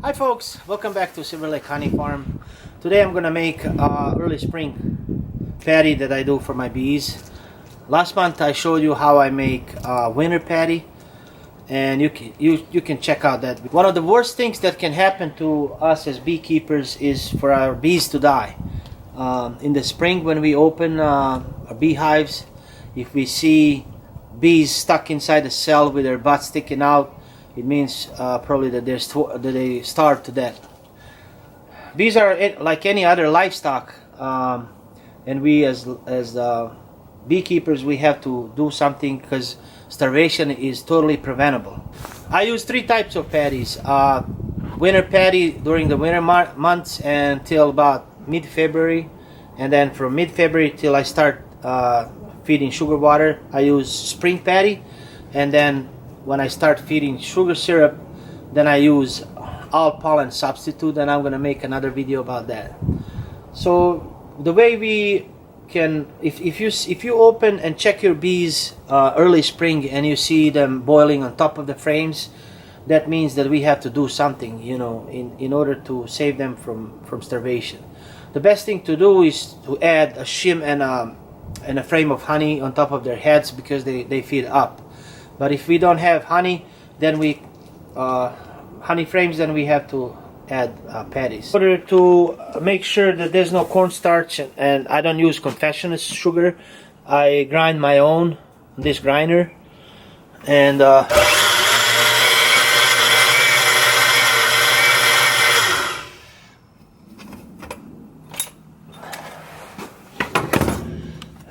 Hi folks, welcome back to Silver Lake Honey Farm. Today I'm gonna make early spring patty that I do for my bees. Last month I showed you how I make winter patty, and you can check out that. One of the worst things that can happen to us as beekeepers is for our bees to die. In the spring when we open our beehives, if we see bees stuck inside the cell with their butts sticking out, it means probably that they starve to death. Bees are like any other livestock, and we as beekeepers, we have to do something because starvation is totally preventable. I use three types of patties. Winter patty during the winter months until about mid-February, and then from mid-February till I start feeding sugar water, I use spring patty, and then when I start feeding sugar syrup, then I use all pollen substitute, and I'm gonna make another video about that. So the way we can, if you open and check your bees early spring and you see them boiling on top of the frames, that means that we have to do something, you know, in order to save them from starvation. The best thing to do is to add a shim and a frame of honey on top of their heads, because they feed up. But if we don't have honey, then honey frames, then we have to add patties. In order to make sure that there's no cornstarch and I don't use confectioner's sugar, I grind my own this grinder, and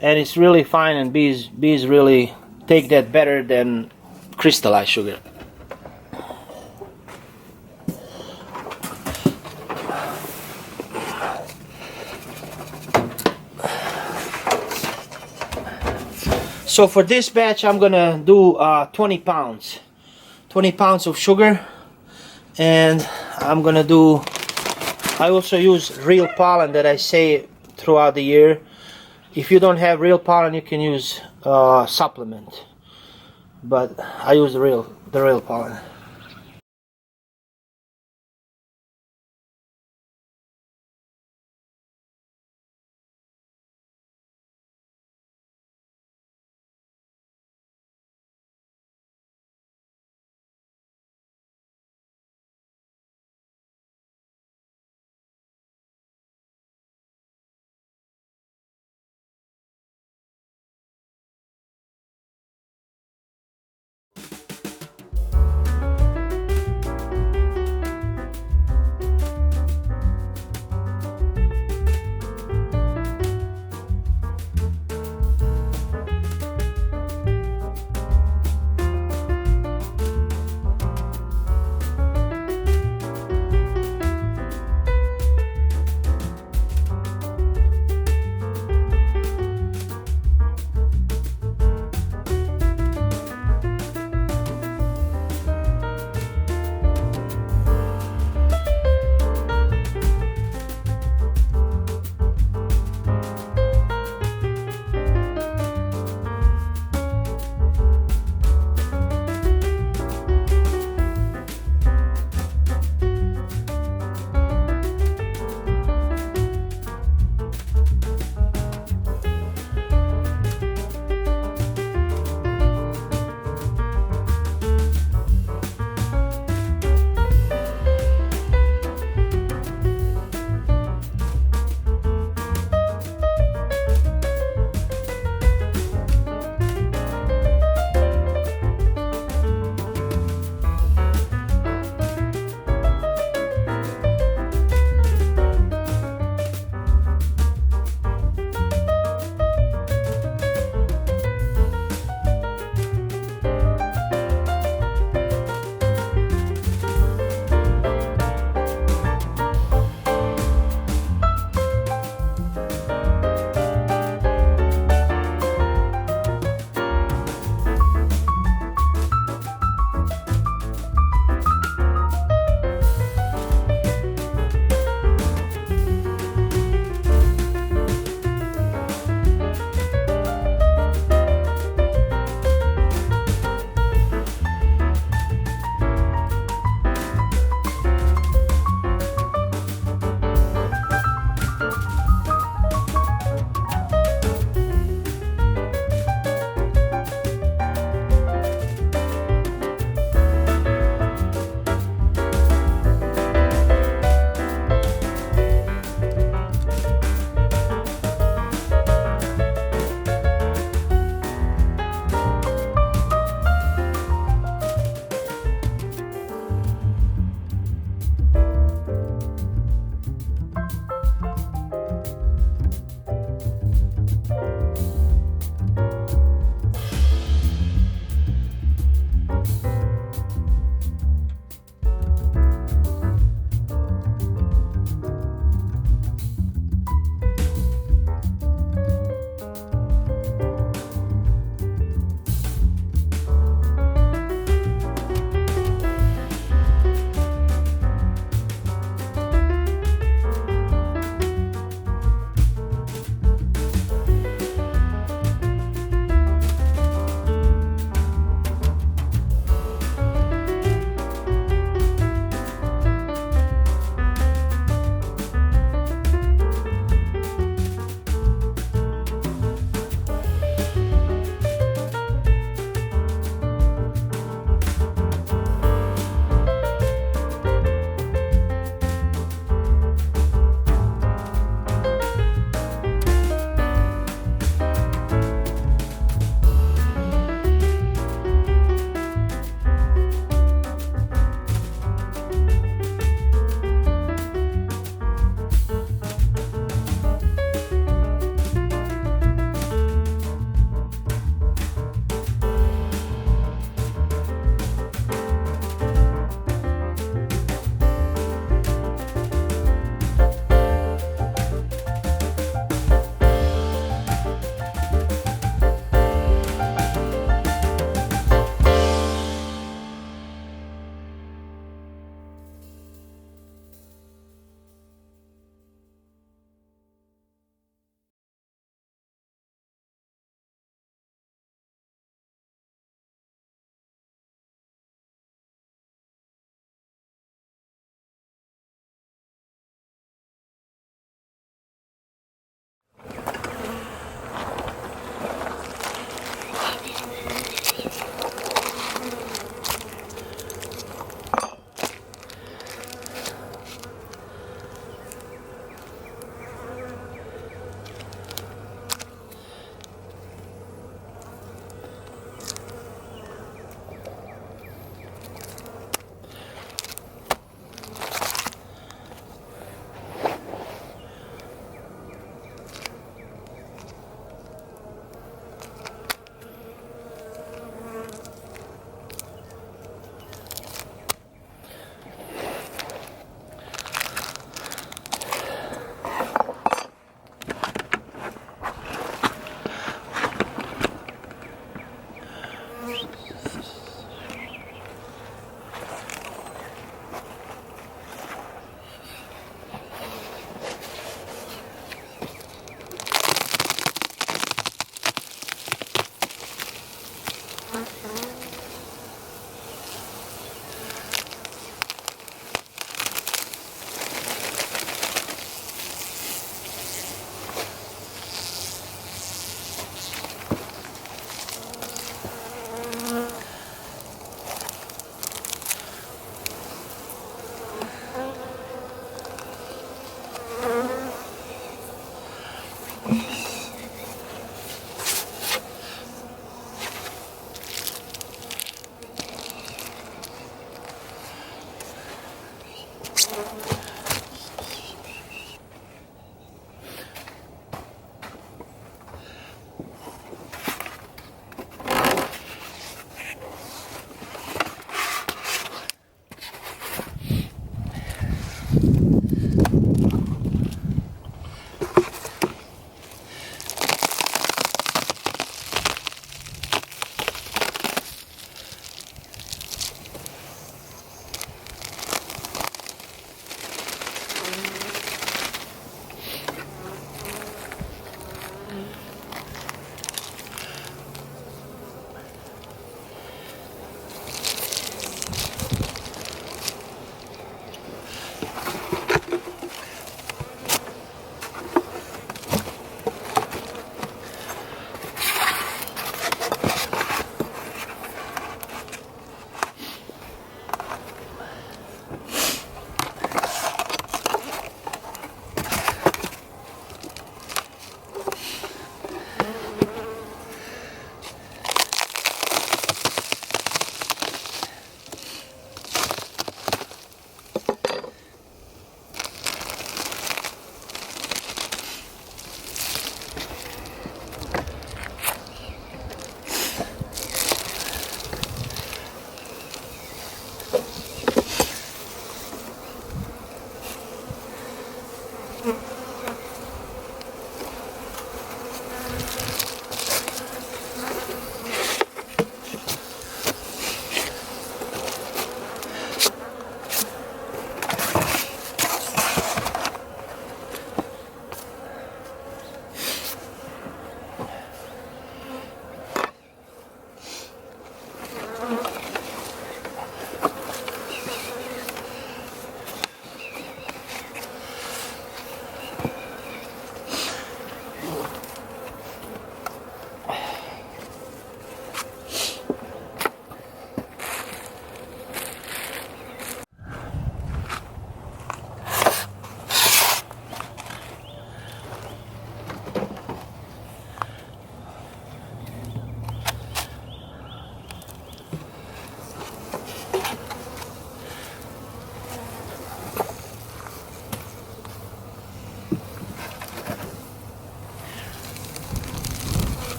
it's really fine, and bees really take that better than crystallized sugar. So for this batch I'm gonna do 20 pounds of sugar, and I also use real pollen that I say throughout the year. If you don't have real pollen, you can use supplement, but I use the real pollen.